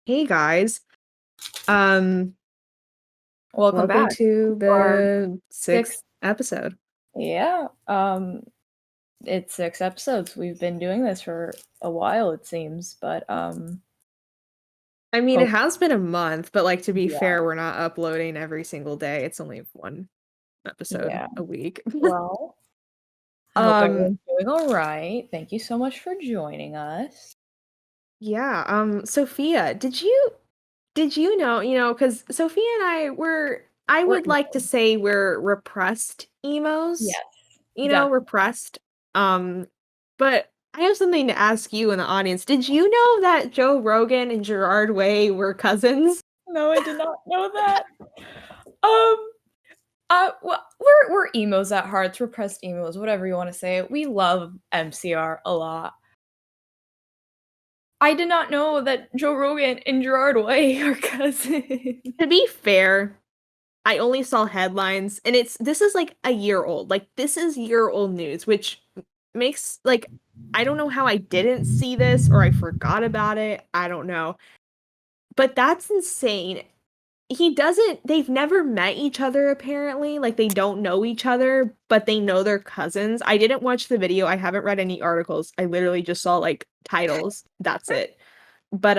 Hey guys. Um, Welcome welcome back to to our the sixth sixth. episode. Yeah, it's 6 episodes. We've been doing this for a while, it seems, but I mean, it hope has been a month, but like to be yeah, fair, we're not uploading every single day. It's only one episode yeah. a week. Well, I hope Um, everyone's doing all right. Thank you so much for joining us. yeah, Sophia, did you know, because Sophia and I We're would like to say we're repressed emos, yes, definitely. repressed. Um, but I have something to ask you in the audience. Did you know that Joe Rogan and Gerard Way were cousins? No, I did not know that. Well, we're emos at heart, repressed emos, whatever you want to say. We love MCR a lot. I did not know that Joe Rogan and Gerard Way are cousins. To be fair, I only saw headlines and this is like a year old. Like this is year-old news, which makes like I don't know how I didn't see this or I forgot about it. I don't know. But that's insane. They've never met each other apparently. Like they don't know each other, but they know they're cousins. I didn't watch the video. I haven't read any articles. I literally just saw like titles. That's it. But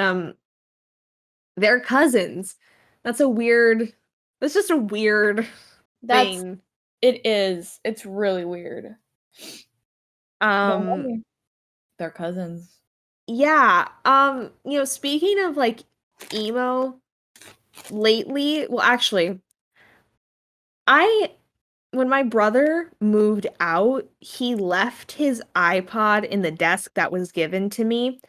they're cousins. That's a weird that's just a weird That's thing. it is. It's really weird. But Um hey, they're cousins. yeah, speaking of like emo lately, well actually, I when my brother moved out, he left his iPod in the desk that was given to me,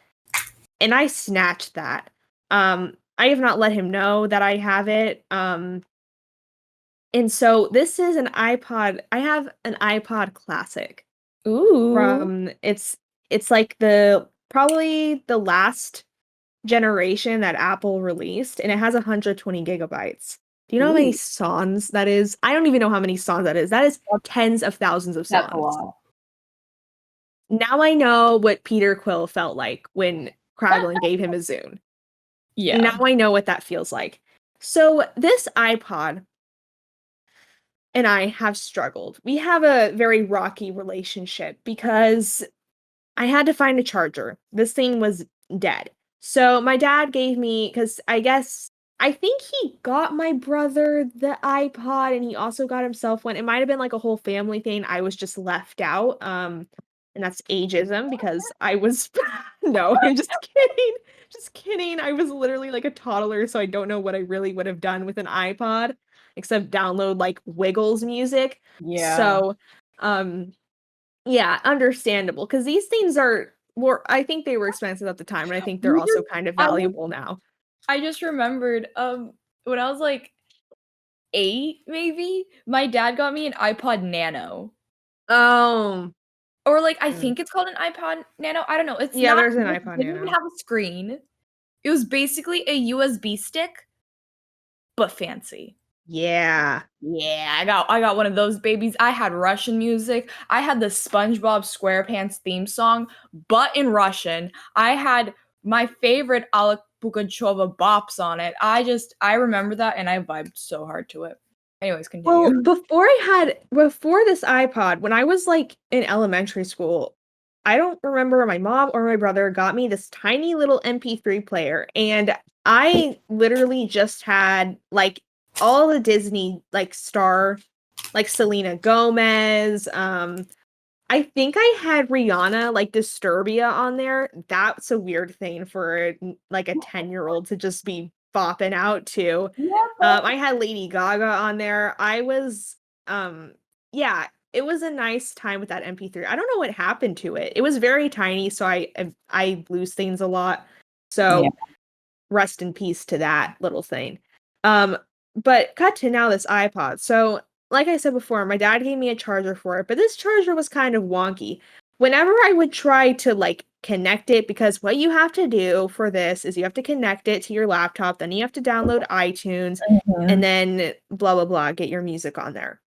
and I snatched that. I have not let him know that I have it. And so this is an iPod. I have an iPod Classic Ooh. from it's like the probably the last generation that Apple released, and it has 120 gigabytes. Do you know how many Ooh. songs that is? I don't even know how many songs that is. That is That's tens of thousands of that's a songs. lot. Now I know what Peter Quill felt like when Kraglin gave him a Zune. Now Yeah. I know what that feels like. So this iPod and I have struggled. We have a very rocky relationship because I had to find a charger. This thing was dead. So my dad gave me, because I think he got my brother the iPod and he also got himself one. It might have been like a whole family thing. I was just left out. And that's ageism because I was, no, I'm just kidding. Just kidding. I was literally like a toddler, so I don't know what I really would have done with an iPod except download like Wiggles music. Yeah. So, um, yeah, understandable. Because these things are more, I think they were expensive at the time, and I think they're You also just kind of I just valuable now. I just remembered, when I was like 8, maybe, my dad got me an iPod Nano. Oh, Or like I mm. think it's called an iPod Nano. I don't know. It's Yeah, not there's an it iPod didn't even Nano. have a screen. It was basically a USB stick, but fancy. Yeah. Yeah, I got one of those babies. I had Russian music. I had the SpongeBob SquarePants theme song, but in Russian. I had my favorite Alek Pugacheva bops on it. I remember that and I vibed so hard to it. Anyways, Well, continue. before this iPod, when I was like in elementary school, I don't remember my mom or my brother got me this tiny little MP3 player, and I literally just had like all the Disney like star, like Selena Gomez. I think I had Rihanna like Disturbia on there. That's a weird thing for like a 10-year-old to just be bopping out to. Yeah, but I had Lady Gaga on there. Yeah, it was a nice time with that MP3. I don't know what happened to it. It was very tiny, so I lose things a lot. yeah. So rest in peace to that little thing. Um, but cut to now this iPod. So, like I said before, my dad gave me a charger for it, but this charger was kind of wonky. Whenever I would try to like connect it, because what you have to do for this is you have to connect it to your laptop, then you have to download iTunes, and Mhm. then blah blah blah, get your music on there.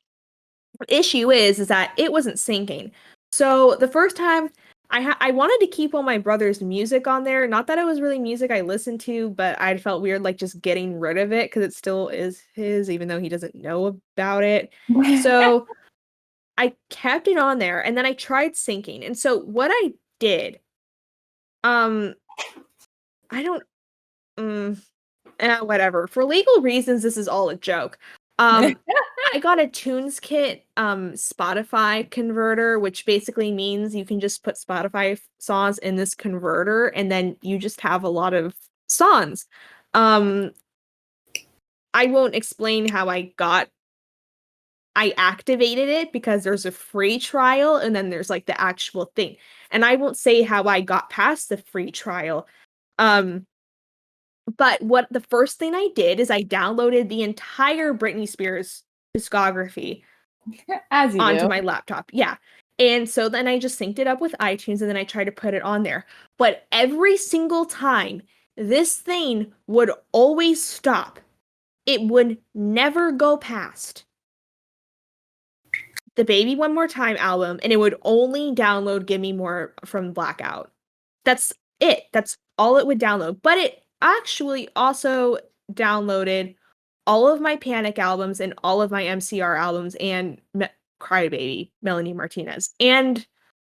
The issue is that it wasn't syncing. So the first time I wanted to keep all my brother's music on there. Not that it was really music I listened to, but I felt weird like just getting rid of it because it still is his, even though he doesn't know about it. So I kept it on there and then I tried syncing. And so what I did, um, I don't, whatever. For legal reasons, this is all a joke. I got a Tunes Kit Spotify converter, which basically means you can just put Spotify songs in this converter and then you just have a lot of songs. Um I won't explain how I activated it because there's a free trial and then there's like the actual thing. And I won't say how I got past the free trial. Um but what the first thing I did is I downloaded the entire Britney Spears discography As you onto do. my laptop. Yeah. And so then I just synced it up with iTunes and then I tried to put it on there. But every single time, this thing would always stop. It would never go past the Baby One More Time album and it would only download Give Me More from Blackout. That's it. That's all it would download. But it actually also downloaded all of my Panic albums and all of my MCR albums and Crybaby, Melanie Martinez. And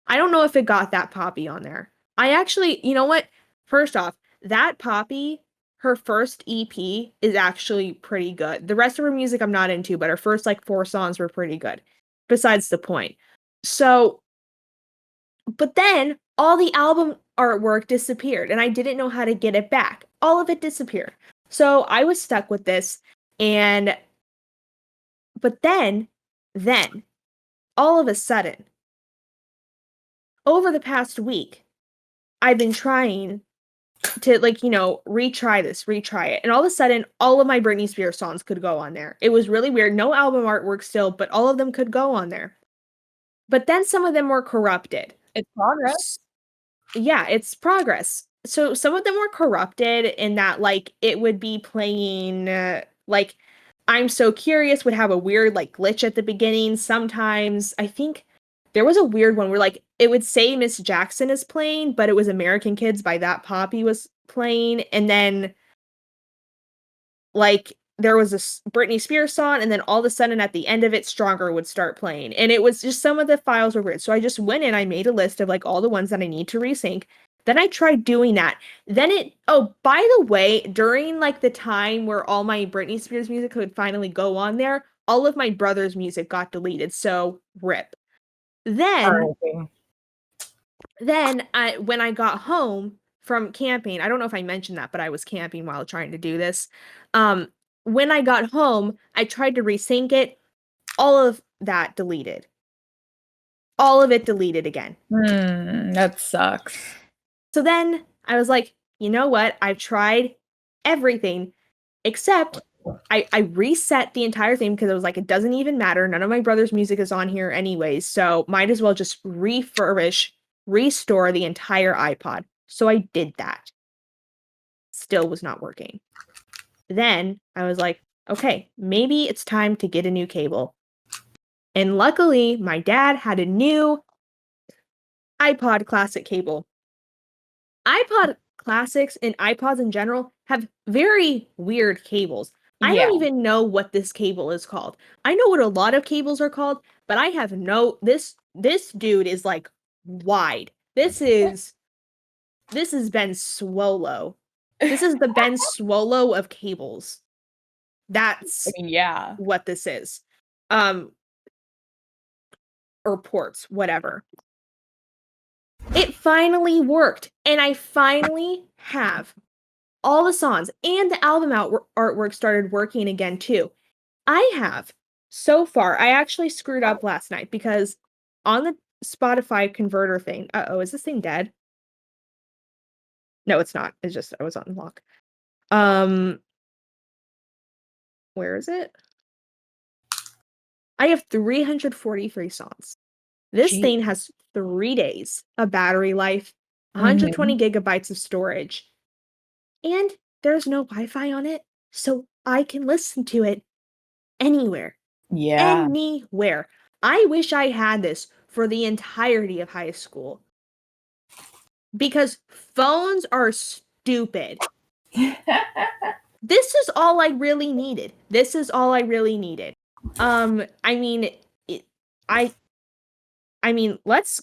I don't know if it got that Poppy on there. I actually, you know what? First off, that Poppy, her first EP is actually pretty good. The rest of her music I'm not into, but her first like 4 songs were pretty good. Besides the point. So, but then all the album artwork disappeared and I didn't know how to get it back. All of it disappeared. So I was stuck with this and but then all of a sudden over the past week I've been trying to like, retry it. And all of a sudden all of my Britney Spears songs could go on there. It was really weird. No album artwork still, but all of them could go on there. But then some of them were corrupted. It's progress. Yeah, it's progress. So some of them were corrupted in that like it would be playing like I'm So Curious would have a weird like glitch at the beginning. Sometimes I think there was a weird one where like it would say Miss Jackson is playing, but it was American Kids by That Poppy was playing, and then like there was a Britney Spears song, and then all of a sudden at the end of it, Stronger would start playing. And it was just some of the files were weird. So I just went in, I made a list of like all the ones that I need to resync. Then I tried doing that. Then oh, by the way, during like the time where all my Britney Spears music could finally go on there, all of my brother's music got deleted. So rip. Then, R.I.P. when I got home from camping, I don't know if I mentioned that, but I was camping while trying to do this. Um, when I got home, I tried to resync it. All of that deleted. All of it deleted again. That sucks. So then I was like, you know what? I've tried everything except I reset the entire thing because I was like, it doesn't even matter. None of my brother's music is on here anyways. So might as well just restore the entire iPod. So I did that. Still was not working. Then I was like, okay, maybe it's time to get a new cable. And luckily, my dad had a new iPod Classic cable. iPod Classics and iPods in general have very weird cables. I Yeah. don't even know what this cable is called. I know what a lot of cables are called, but I have this dude is like wide. This is Ben Swolo. This is the Ben Swolo of cables. That's Yeah. what this is. Or ports, whatever. It finally worked, and I finally have all the songs, and the album artwork started working again too. I have so far. I actually screwed up last night because on the Spotify converter thing. Is this thing dead? No, it's not. It's just I was on lock. Where is it? I have 343 songs. This Gee. thing has 3 days of battery life, 120 gigabytes of storage, and there's no Wi-Fi on it, so I can listen to it anywhere. Yeah. Anywhere. I wish I had this for the entirety of high school. because phones are stupid. This is all I really needed. This is all I really needed. I mean, I mean, let's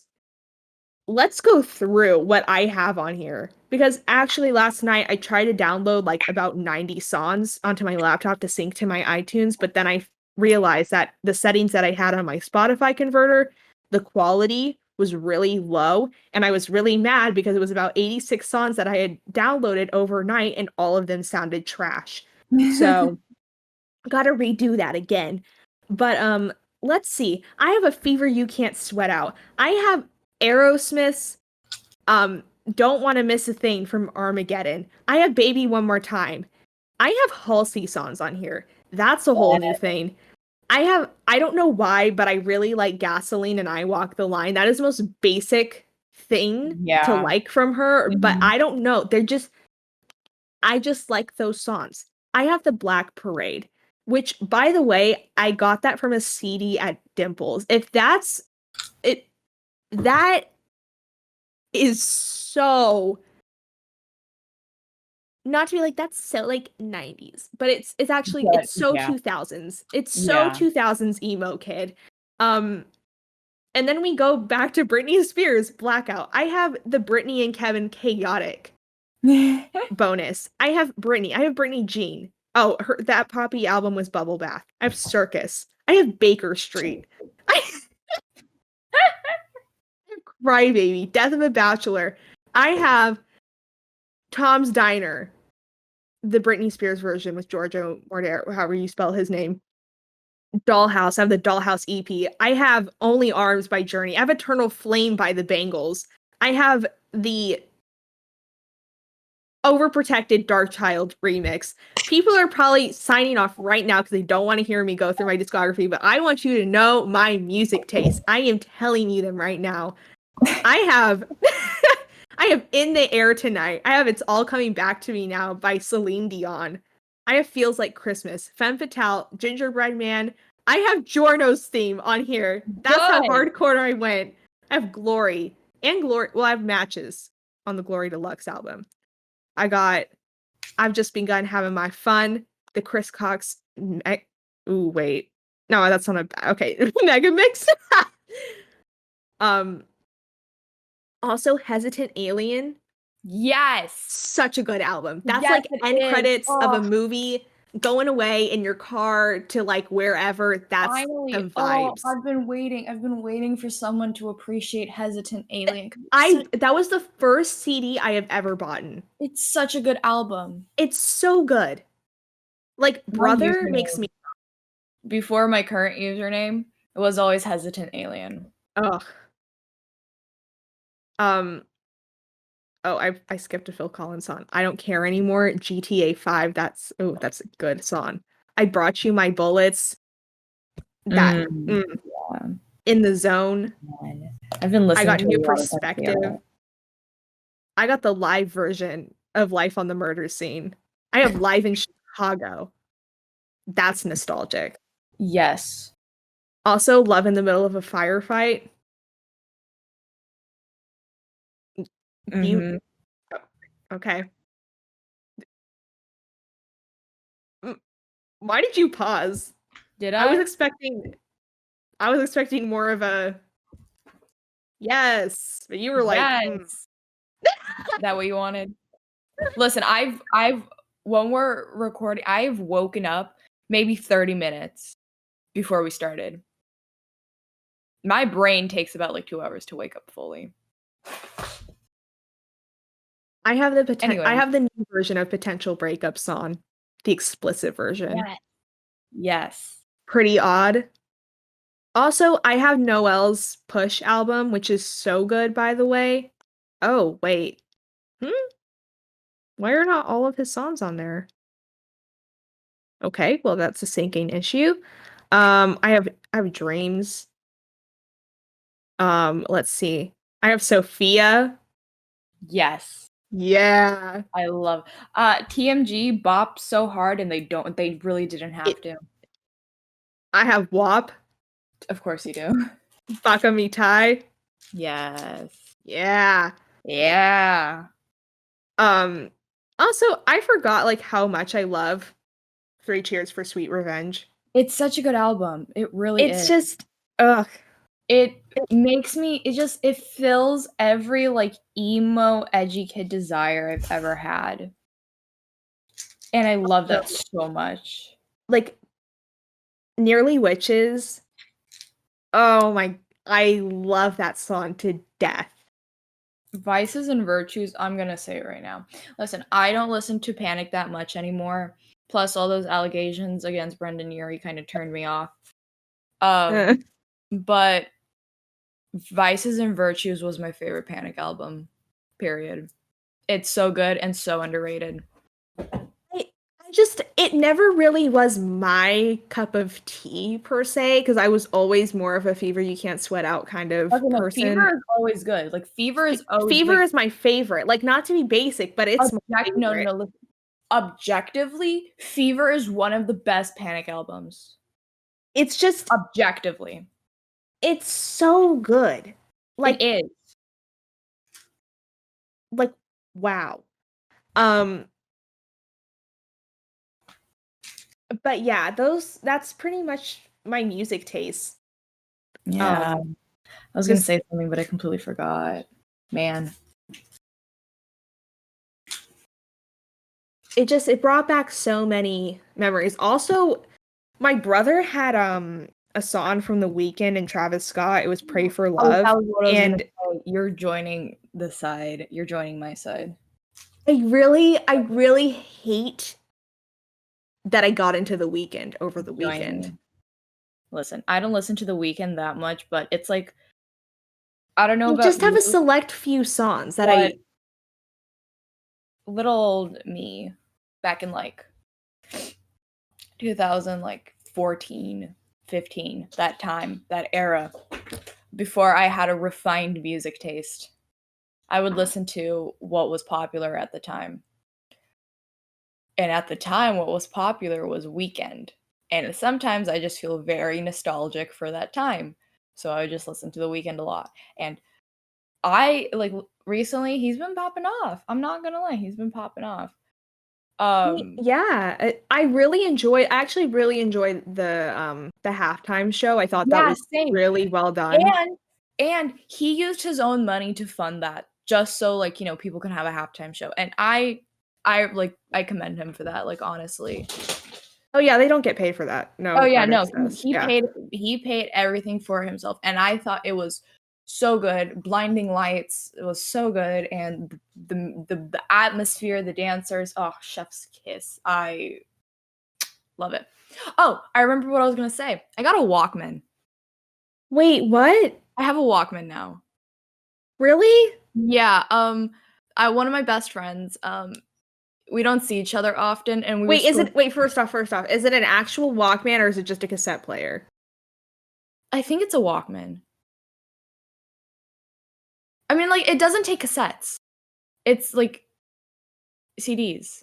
go through what I have on here because actually last night I tried to download like about 90 songs onto my laptop to sync to my iTunes, but then I realized that the settings that I had on my Spotify converter, the quality was really low, and I was really mad because it was about 86 songs that I had downloaded overnight and all of them sounded trash. So, got to redo that again. But let's see. I have a fever you can't sweat out. I have Aerosmith's Don't Want to Miss a Thing from Armageddon. I have Baby One More Time. I have Halsey songs on here. That's a whole new thing. I don't know why, but I really like Gasoline and I Walk the Line. That is the most basic thing to like from her, but I don't know. I just like those songs. I have the Black Parade, which by the way, I got that from a CD at Dimples. If that's it, that is so, not to be like that's so like 90s, but it's actually it's so 2000s. It's so 2000s emo kid. And then we go back to Britney Spears Blackout. I have the Britney and Kevin Chaotic bonus. I have Britney Jean. Oh, that Poppy album was Bubble Bath. I have Circus. I have Baker Street. I have Crybaby, Death of a Bachelor. I have Tom's Diner, the Britney Spears version with Giorgio Moroder, however you spell his name. Dollhouse. I have the Dollhouse EP. I have Only Arms by Journey. I have Eternal Flame by the Bangles. I have the Overprotected Dark Child remix. People are probably signing off right now because they don't want to hear me go through my discography, but I want you to know my music taste. I am telling you them right now. I have I have In the Air Tonight. I have It's All Coming Back to Me Now by Celine Dion. I have Feels Like Christmas, Femme Fatale, Gingerbread Man. I have Giorno's theme on here. That's how hardcore I went. I have Glory and Glory. Well, I have Matches on the Glory Deluxe album. I've Just Begun Having My Fun, the Chris Cox. Ooh, wait. No, that's not a. Okay, Mega Mix. Also, Hesitant Alien. Yes. Such a good album. That's like end credits of a movie, going away in your car to like wherever. That's finally the vibes. I've been waiting for someone to appreciate Hesitant Alien. That was the first CD I have ever bought. It's such a good album. It's so good. Like Brother makes me. Before my current username, it was always Hesitant Alien. Ugh. Oh, I skipped a Phil Collins song. I Don't Care Anymore. GTA 5. That's a good song. I Brought You My Bullets. That yeah. In the Zone. I've been listening. I got New Perspective. I got the live version of Life on the Murder Scene. I have Live in Chicago. That's nostalgic. Yes. Also, Love in the Middle of a Firefight. Okay. Why did you pause? Did I? I was expecting more of a yes, but you were like, Is that what you wanted? Listen, when we're recording, I've woken up maybe 30 minutes before we started. My brain takes about like 2 hours to wake up fully. I have the new version of Potential Breakup song, the explicit version. Yes. Pretty odd. Also, I have Noel's Push album, which is so good, by the way. Oh, wait. Why are not all of his songs on there? Okay, well, that's a syncing issue. I have Dreams. Let's see. I have Sophia. Yes. Yeah. I love TMG bops so hard and they really didn't have to. I have WAP. Of course you do. Baka Mitai. Yes. Yeah. Yeah. Um, Also, I forgot like how much I love Three Cheers for Sweet Revenge. It's such a good album. It really It's is. just, ugh. It makes me it fills every like emo edgy kid desire I've ever had. And I love that so much. Like Nearly Witches. Oh my, I love that song to death. Vices and Virtues, I'm gonna say it right now. Listen, I don't listen to Panic that much anymore. Plus, all those allegations against Brendan Urie kind of turned me off. Uh, But Vices and Virtues was my favorite Panic album. Period. It's so good and so underrated. I just, it never really was my cup of tea per se, because I was always more of a Fever You Can't Sweat Out kind of Okay, no, person. Fever is always good. Like Fever is always Fever like is my favorite. Like, not to be basic, but it's my no, favorite. listen. Objectively, Fever is one of the best Panic albums. It's just, Objectively. it's so good. It Like, is. like, wow. Um, but yeah, that's pretty much my music taste. Yeah. I was gonna Just say something, but I completely forgot. Man. it brought back so many memories. Also, my brother had a song from The Weeknd and Travis Scott. It was Pray for Oh, Love. that was what I was gonna And say. You're joining the side. You're joining my side. I really hate that I got into The Weeknd over The Joining Weeknd. me. Listen, I don't listen to The Weeknd that much, but it's like I don't know I about just have a you, select few songs that but I little old me back in like 2000 like 14, 15, that time, that era, before I had a refined music taste. I would listen to what was popular at the time. And at the time what was popular was Weekend. And sometimes I just feel very nostalgic for that time. So I would just listen to The Weekend a lot. And I like recently he's been popping off. I'm not gonna lie, he's been popping off. yeah, I actually really enjoyed the halftime show. I thought that Yeah, was same. really well done. And he used his own money to fund that just so like, people can have a halftime show. And I commend him for that, like honestly. Oh yeah, they don't get paid for that. Oh No yeah, no, artist does. he Yeah. paid everything for himself, and I thought it was so good. Blinding lights, it was so good, and the atmosphere, the dancers, oh, chef's kiss. I love it. Oh, I remember what I was gonna say. I got a Walkman. Wait, what? I have a Walkman now. Really? Yeah, I one of my best friends, we don't see each other often, and we were supposed. Wait, first off, is it an actual Walkman or is it just a cassette player? I think it's a Walkman. I mean, like, it doesn't take cassettes. It's like CDs.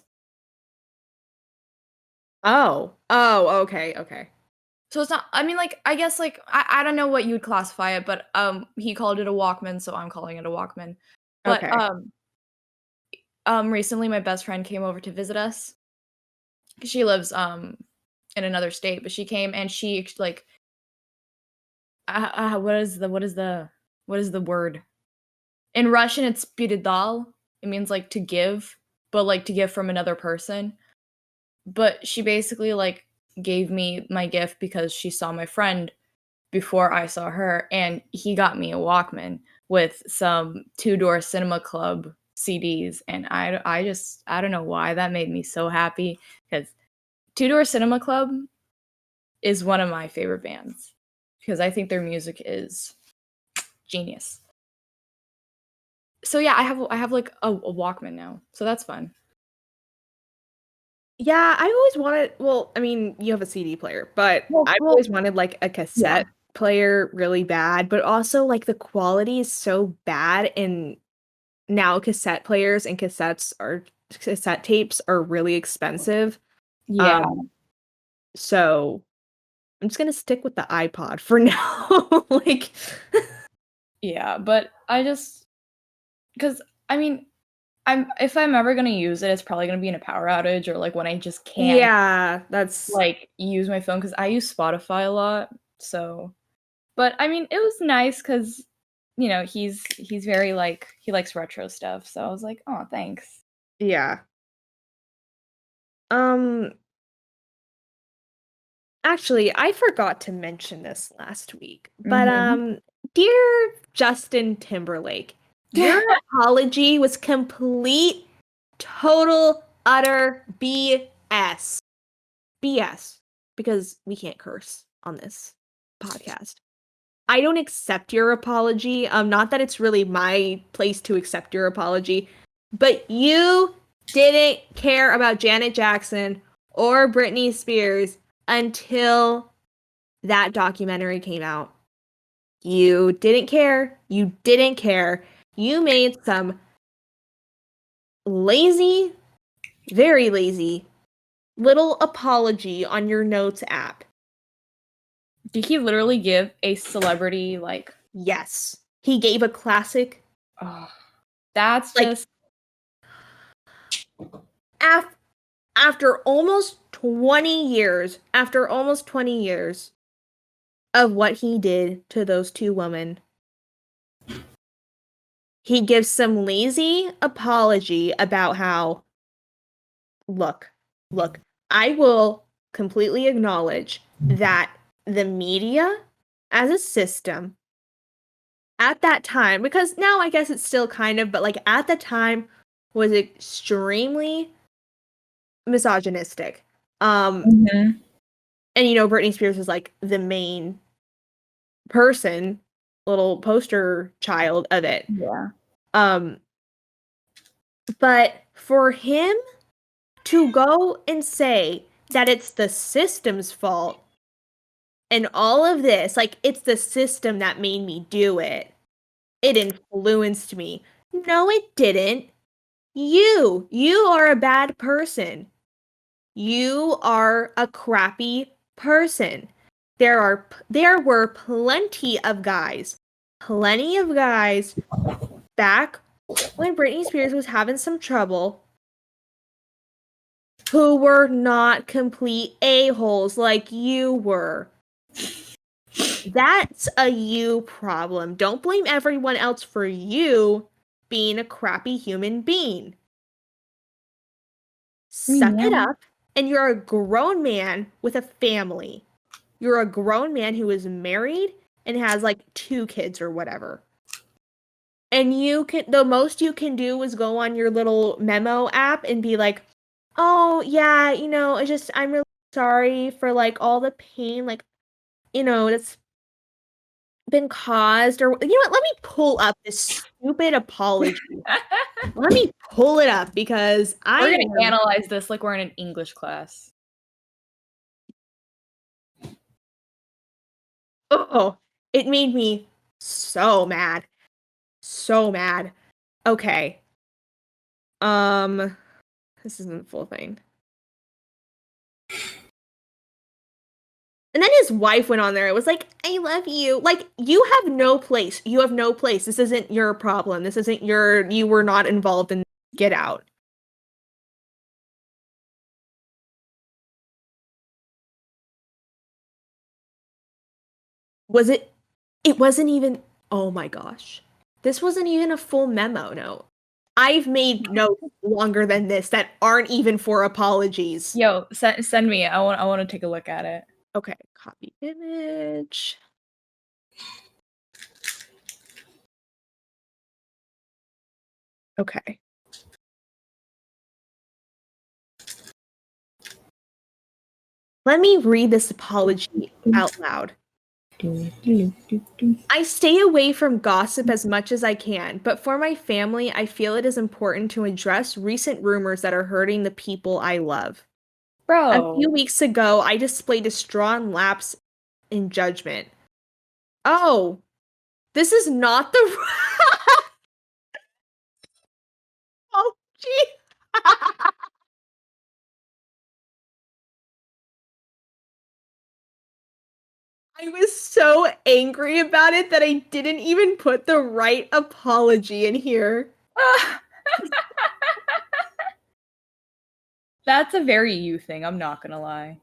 Oh, okay. So it's not I mean, like, I guess, like, I don't know what you would classify it, but, he called it a Walkman, so I'm calling it a Walkman. But, Okay. recently my best friend came over to visit us. She lives, in another state, but she came and she, like, what is the word? In Russian, it's передал. It means, like, to give, but, like, to give from another person. But she basically, like, gave me my gift because she saw my friend before I saw her, and he got me a Walkman with some Two Door Cinema Club CDs, and I don't know why that made me so happy because Two Door Cinema Club is one of my favorite bands because I think their music is genius. So yeah, I have like a Walkman now, so that's fun. Yeah, I always wanted, well, I mean, you have a CD player, but Well, I've well, always wanted like a yeah, cassette player really bad, but also like the quality is so bad, and now cassette tapes are really expensive. yeah, Um, so I'm just gonna stick with the iPod for now. Like, yeah. But I just because I mean, if I'm ever gonna use it, it's probably gonna be in a power outage or like when I just can't Yeah, that's like use my phone because I use Spotify a lot. So, but I mean, it was nice because he's very like he likes retro stuff. So I was like, oh, thanks. yeah. Um, Actually, I forgot to mention this last week, but Hmm. dear Justin Timberlake, your apology was complete, total, utter BS. BS, because we can't curse on this podcast. I don't accept your apology. Not that it's really my place to accept your apology, but you didn't care about Janet Jackson or Britney Spears until that documentary came out. You didn't care. You didn't care. You made some lazy, very lazy little apology on your notes app. Did he literally give a celebrity like? Yes. He gave a classic. Oh, that's Like, just af- after almost 20 years, after almost 20 years of what he did to those two women, he gives some lazy apology about how, look, look, I will completely acknowledge that the media as a system at that time, because now I guess it's still kind of, but like at the time was extremely misogynistic. Mhm. And Britney Spears was like the main person, little poster child of it. Yeah. Um, but for him to go and say that it's the system's fault and all of this, like it's the system that made me do it. It influenced me. No, it didn't. You are a bad person. You are a crappy person. There were plenty of guys back when Britney Spears was having some trouble who were not complete a-holes like you were. That's a you problem. Don't blame everyone else for you being a crappy human being. I mean, Suck it yeah. up, and you're a grown man with a family. You're a grown man who is married and has like 2 kids or whatever. And the most you can do is go on your little memo app and be like, "Oh, yeah, I'm really sorry for like all the pain like, that's been caused or you know what? Let me pull up this stupid apology. Let me pull it up because I We're gonna am analyze this like we're in an English class. oh, it made me so mad. So mad. Okay. Um, this isn't the full thing. And then his wife went on there. It was like, I love you. Like, you have no place. You have no place. This isn't your problem. This isn't you were not involved in Get Out. Was it? It wasn't even, oh my gosh. This wasn't even a full memo note. I've made notes longer than this that aren't even for apologies. Yo, send me it. I want to take a look at it. Okay, copy image. Okay. Let me read this apology out loud. I stay away from gossip as much as I can, but for my family, I feel it is important to address recent rumors that are hurting the people I love. A few Bro. weeks ago, I displayed a strong lapse in judgment. Oh, this is not the. Oh, gee. I was so angry about it that I didn't even put the right apology in here. That's a very you thing, I'm not gonna lie.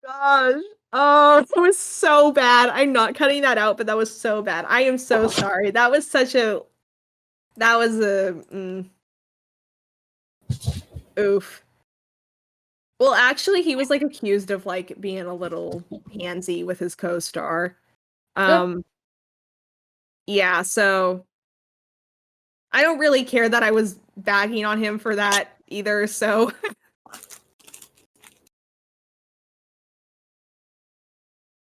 Gosh. Oh, that was so bad. I'm not cutting that out, but that was so bad. I am so sorry. That was oof. Well, actually, he was like accused of like being a little handsy with his co-star. Um, yeah, so I don't really care that I was bagging on him for that either, so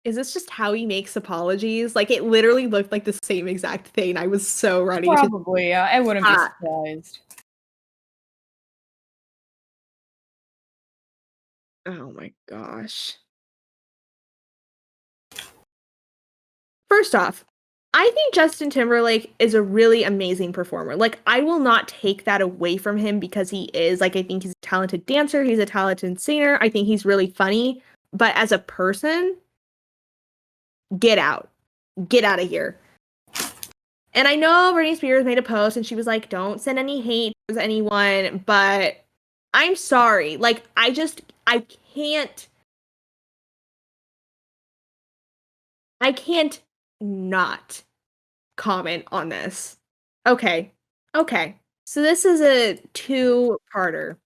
is this just how he makes apologies? Like, it literally looked like the same exact thing. I was so ready to Probably, yeah. I wouldn't be surprised. Oh my gosh. First off, I think Justin Timberlake is a really amazing performer. Like, I will not take that away from him because he is. Like, I think he's a talented dancer, he's a talented singer. I think he's really funny. But as a person, get out. Get out of here. And I know Britney Spears made a post and she was like, don't send any hate towards anyone, but I'm sorry. Like, I can't not comment on this. Okay. Okay. So this is a two-parter.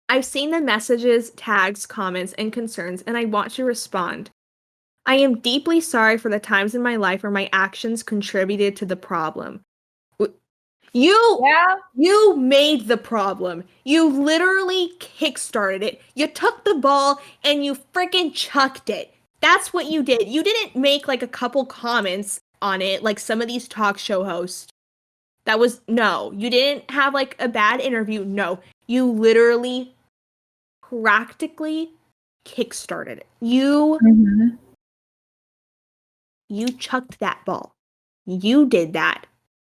I've seen the messages, tags, comments, and concerns, and I want to respond. I am deeply sorry for the times in my life where my actions contributed to the problem. You made the problem. You literally kickstarted it. You took the ball and you freaking chucked it. That's what you did. You didn't make like a couple comments on it like some of these talk show hosts. No. You didn't have like a bad interview. No. You literally practically kickstarted it. You chucked that ball. You did that.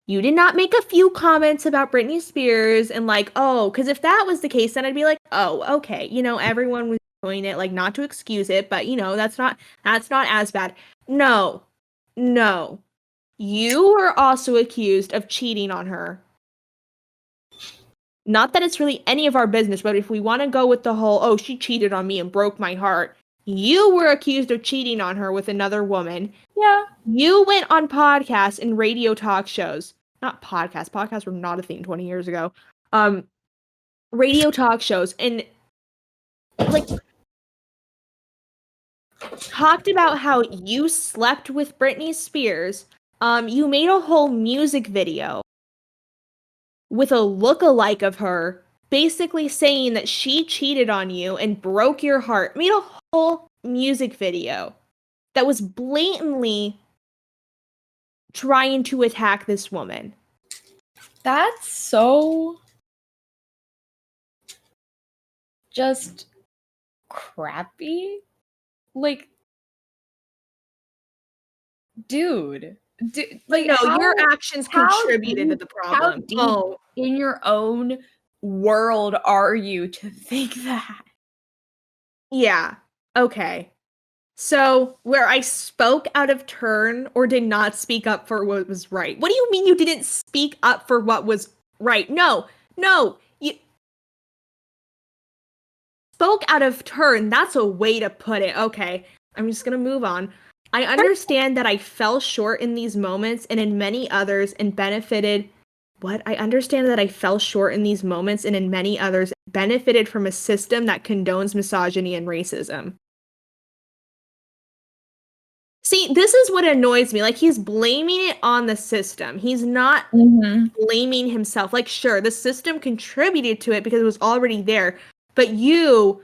You did not make a few comments about Britney Spears and like, oh, because if that was the case, then I'd be like, oh, okay, everyone was doing it, like, not to excuse it, but that's not as bad. No, no, you were also accused of cheating on her. Not that it's really any of our business, but if we want to go with the whole, oh, she cheated on me and broke my heart, you were accused of cheating on her with another woman. Yeah. You went on podcasts and radio talk shows. Not podcasts. Podcasts were not a thing 20 years ago. Radio talk shows and like talked about how you slept with Britney Spears. You made a whole music video with a look-alike of her, basically saying that she cheated on you and broke your heart. Made a whole music video that was blatantly trying to attack this woman. That's so just crappy. Like, dude, like, no, your actions contributed to the problem. How deep in your own world are you to think that? Yeah. Okay. So, where I spoke out of turn or did not speak up for what was right. What do you mean you didn't speak up for what was right? No, you spoke out of turn. That's a way to put it. Okay, I'm just gonna move on. I understand that I fell short in these moments and in many others and benefited. What? I understand that I fell short in these moments and in many others benefited from a system that condones misogyny and racism. See, this is what annoys me. Like, he's blaming it on the system. He's not blaming himself. Like, sure, the system contributed to it because it was already there. But you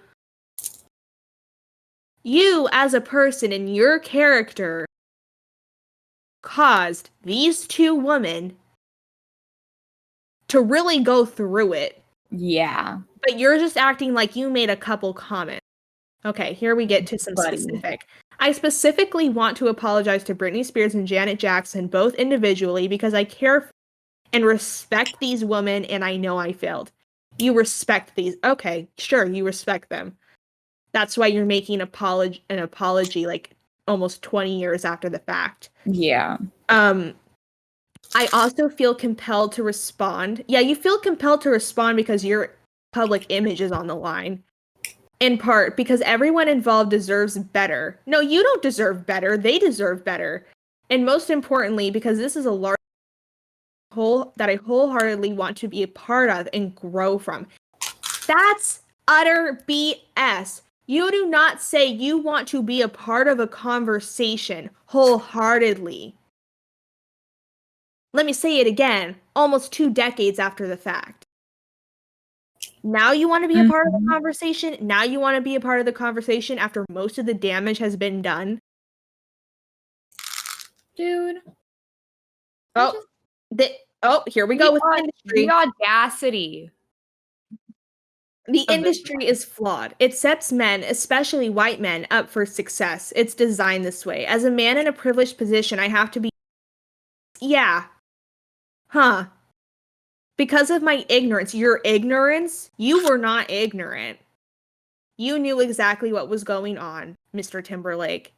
as a person and your character caused these two women to really go through it. Yeah. But you're just acting like you made a couple comments. Okay, here we get to some specific. I specifically want to apologize to Britney Spears and Janet Jackson, both individually, because I care and respect these women, and I know I failed. You respect these. Okay, sure, you respect them. That's why you're making an apology like almost 20 years after the fact. Yeah. I also feel compelled to respond. Yeah, you feel compelled to respond because your public image is on the line. In part because everyone involved deserves better. No, you don't deserve better. They deserve better. And most importantly, because this is a large whole that I wholeheartedly want to be a part of and grow from. That's utter BS. You do not say you want to be a part of a conversation wholeheartedly. Let me say it again, almost 2 decades after the fact. Now you want to be a part of the conversation? Now you want to be a part of the conversation after most of the damage has been done? Dude. Oh, here we go with the industry. The audacity. The industry is flawed. It sets men, especially white men, up for success. It's designed this way. As a man in a privileged position, I have to be. Yeah. Huh. Because of my ignorance. Your ignorance? You were not ignorant. You knew exactly what was going on, Mr. Timberlake.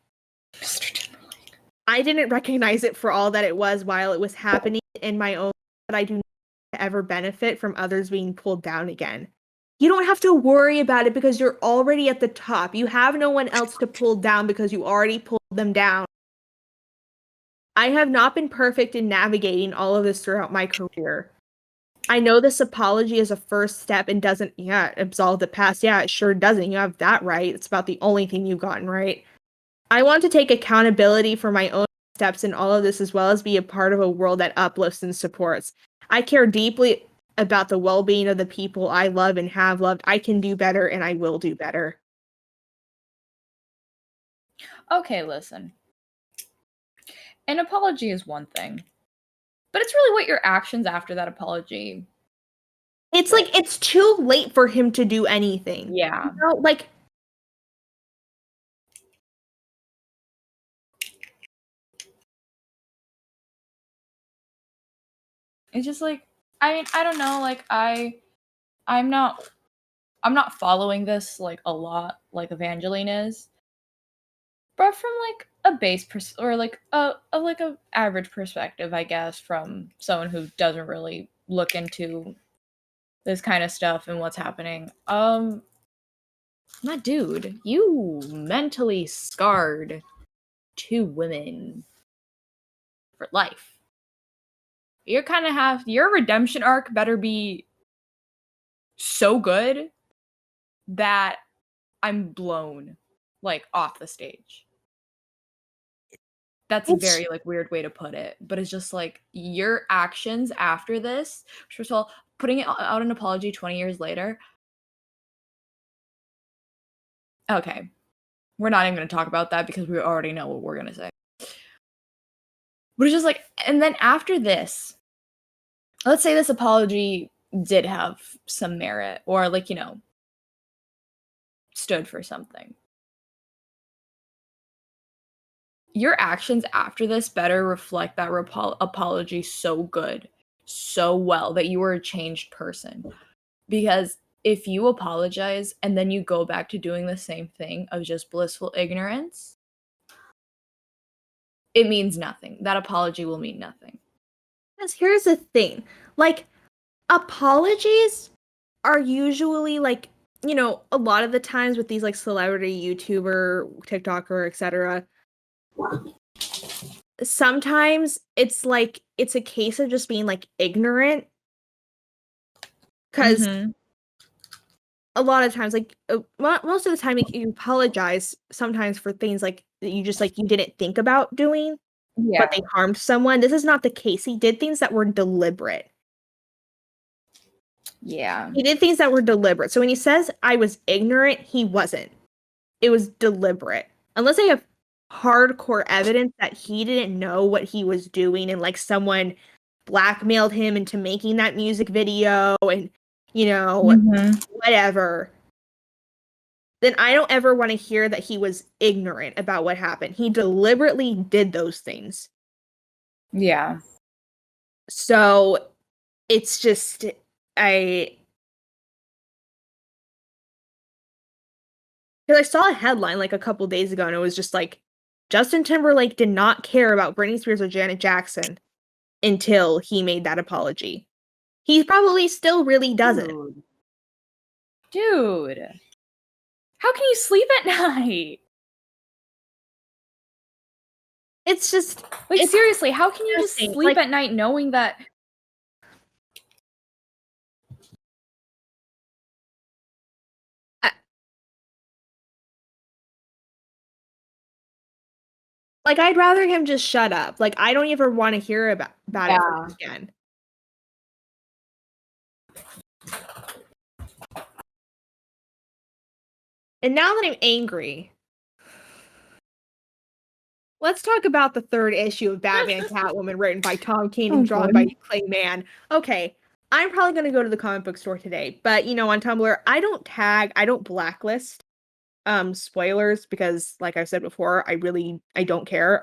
Mr. Timberlake. I didn't recognize it for all that it was while it was happening in my own, but I do not ever benefit from others being pulled down again. You don't have to worry about it because you're already at the top. You have no one else to pull down because you already pulled them down. I have not been perfect in navigating all of this throughout my career. I know this apology is a first step and doesn't, absolve the past. Yeah, it sure doesn't. You have that right. It's about the only thing you've gotten right. I want to take accountability for my own steps in all of this as well as be a part of a world that uplifts and supports. I care deeply about the well-being of the people I love and have loved. I can do better and I will do better. Okay, listen. An apology is one thing, but it's really what your actions after that apology. It's like it's too late for him to do anything. Yeah. You know, like it's just like I don't know, like I'm not following this like a lot like Evangeline is. But from like a base or like a average perspective, I guess, from someone who doesn't really look into this kind of stuff and what's happening. My dude, you mentally scarred 2 women for life. You're kind of your redemption arc better be so good that I'm blown like off the stage. That's a very like weird way to put it, but it's just like your actions after this. First of all, putting out an apology 20 years later. Okay, we're not even going to talk about that because we already know what we're going to say. But it's just like, and then after this, let's say this apology did have some merit or like, stood for something. Your actions after this better reflect that apology so good, so well that you were a changed person. Because if you apologize and then you go back to doing the same thing of just blissful ignorance, it means nothing. That apology will mean nothing. because here's the thing. Like apologies are usually like, a lot of the times with these like celebrity YouTuber, TikToker, etc. Sometimes it's like it's a case of just being like ignorant because a lot of times like most of the time like, you apologize sometimes for things like that you just like you didn't think about doing but they harmed someone. This is not the case. He did things that were deliberate. He did things that were deliberate. So when he says I was ignorant, he wasn't. It was deliberate. Unless I have hardcore evidence that he didn't know what he was doing and like someone blackmailed him into making that music video and whatever, then I don't ever want to hear that he was ignorant about what happened. He deliberately did those things. Yeah. So it's just because I saw a headline like a couple days ago and it was just like Justin Timberlake did not care about Britney Spears or Janet Jackson. until he made that apology. He probably still really doesn't. Dude. How can you sleep at night? It's just Like, it's seriously, how can you just disgusting. sleep Like, at night knowing that? like, I'd rather him just shut up. Like, I don't ever want to hear about it from him again. And now that I'm angry, let's talk about the third issue of Batman and Catwoman written by Tom King and drawn by Clay Mann. Okay, I'm probably going to go to the comic book store today, but you know, on Tumblr, I don't blacklist spoilers because like I said before, I don't care.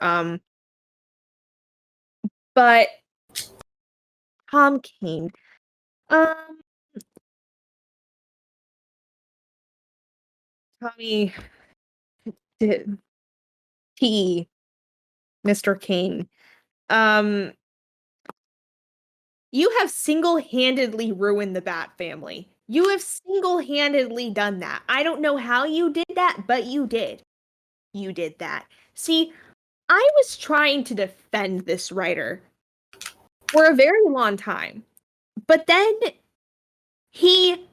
But Tom King, Tommy T, Mr. King, you have single-handedly ruined the Bat family. You have single-handedly done that. I don't know how you did that, but you did. You did that. See, I was trying to defend this writer for a very long time, but then he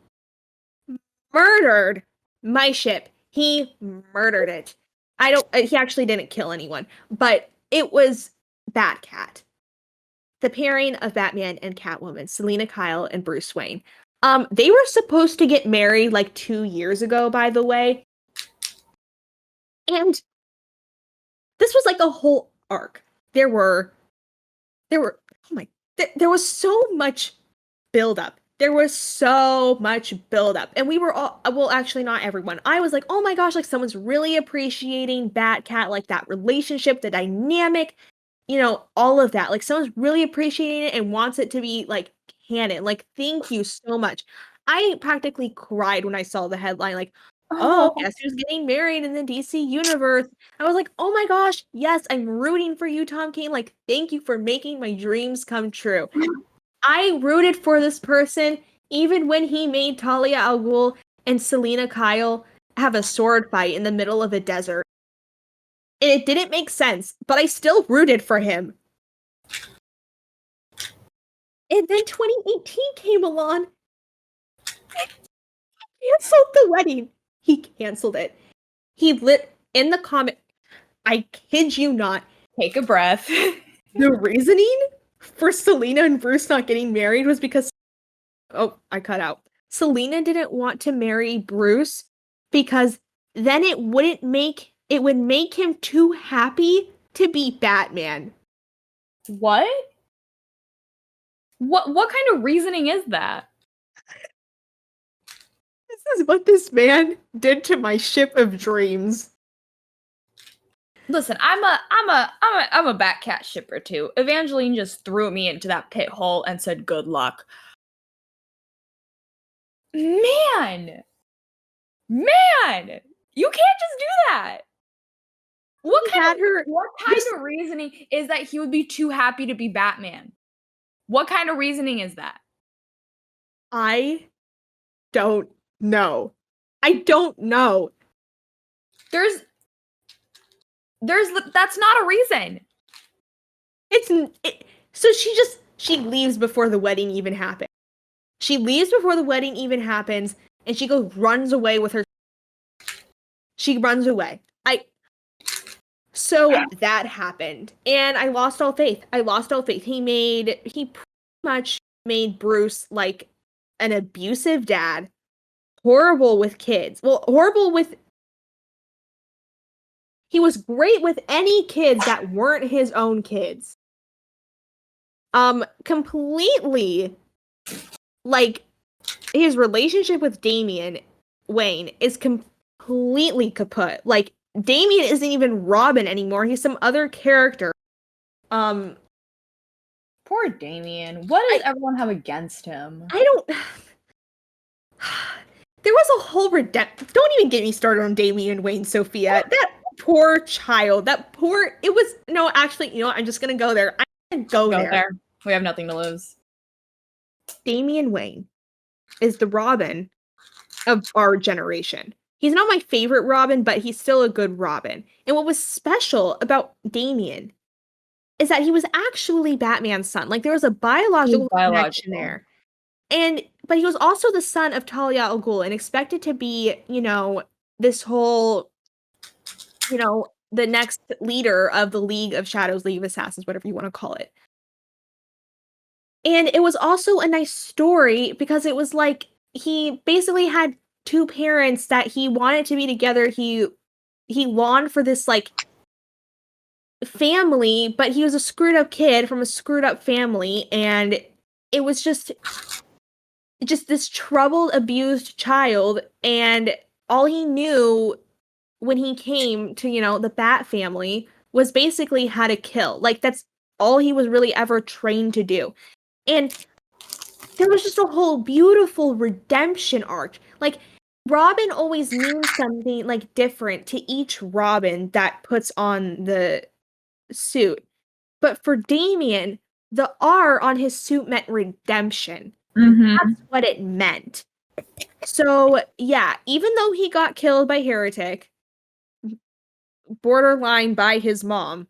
murdered my ship. He murdered it. He actually didn't kill anyone, but it was Batcat. The pairing of Batman and Catwoman, Selina Kyle and Bruce Wayne. They were supposed to get married like 2 years ago, by the way. And this was like a whole arc. There was so much buildup. There was so much buildup. And we were all, well, actually not everyone. I was like, oh my gosh, like someone's really appreciating Batcat, like that relationship, the dynamic, you know, all of that. Like someone's really appreciating it and wants it to be like canon. Like, thank you so much. I practically cried when I saw the headline, like, oh, guess who's getting married in the DC universe? I was like, oh my gosh, yes, I'm rooting for you, Tom King. Like, thank you for making my dreams come true. I rooted for this person even when he made Talia al Ghul and Selina Kyle have a sword fight in the middle of a desert. And it didn't make sense, but I still rooted for him. And then 2018 came along. He canceled the wedding. He canceled it. He lit in the comic. I kid you not. Take a breath. The reasoning for Selina and Bruce not getting married was because I cut out. Selina didn't want to marry Bruce because then it would make him too happy to be Batman. What? What kind of reasoning is that? This is what this man did to my ship of dreams. Listen, I'm a Batcat shipper too. Evangeline just threw me into that pit hole and said good luck. Man! You can't just do that. What kind of reasoning is that he would be too happy to be Batman? What kind of reasoning is that? I don't know. I don't know. That's not a reason. So she leaves before the wedding even happens. She leaves before the wedding even happens, and she runs away with her. She runs away. So that happened, and I lost all faith. He pretty much made Bruce like an abusive dad, horrible with kids. Well, he was great with any kids that weren't his own kids. Completely, like, his relationship with Damian Wayne is completely kaput. Like, Damian isn't even Robin anymore. He's some other character. Poor Damian. What does everyone have against him? I don't... There was a whole Don't even get me started on Damian Wayne Sophia. That poor child. No, actually, you know what? I'm just gonna go there. I'm gonna go there. We have nothing to lose. Damian Wayne is the Robin of our generation. He's not my favorite Robin, but he's still a good Robin. And what was special about Damian is that he was actually Batman's son. Like, there was a biological connection there. But he was also the son of Talia al Ghul and expected to be, this whole, the next leader of the League of Shadows, League of Assassins, whatever you want to call it. And it was also a nice story because it was like he basically had two parents that he wanted to be together. He longed for this like family, but he was a screwed up kid from a screwed up family, and it was just this troubled, abused child, and all he knew when he came to, the Bat family was basically how to kill. Like, that's all he was really ever trained to do. And there was just a whole beautiful redemption arc. Like, Robin always means something, like, different to each Robin that puts on the suit. But for Damian, the R on his suit meant redemption. Mm-hmm. That's what it meant. So, yeah, even though he got killed by Heretic, borderline by his mom,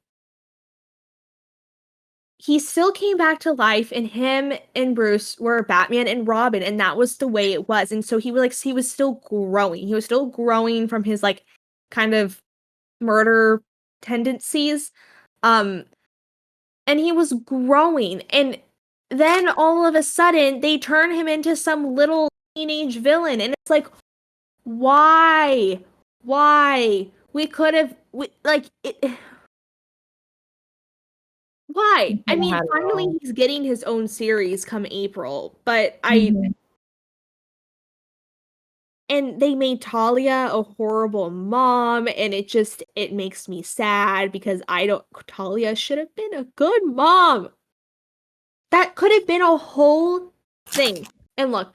he still came back to life, and him and Bruce were Batman and Robin, and that was the way it was. And so he was still growing. He was still growing from his like kind of murder tendencies. And he was growing. And then all of a sudden they turn him into some little teenage villain. And it's like, why? Why? We could have why? I mean, finally he's getting his own series come April, but and they made Talia a horrible mom, and it makes me sad because Talia should have been a good mom. That could have been a whole thing. And look,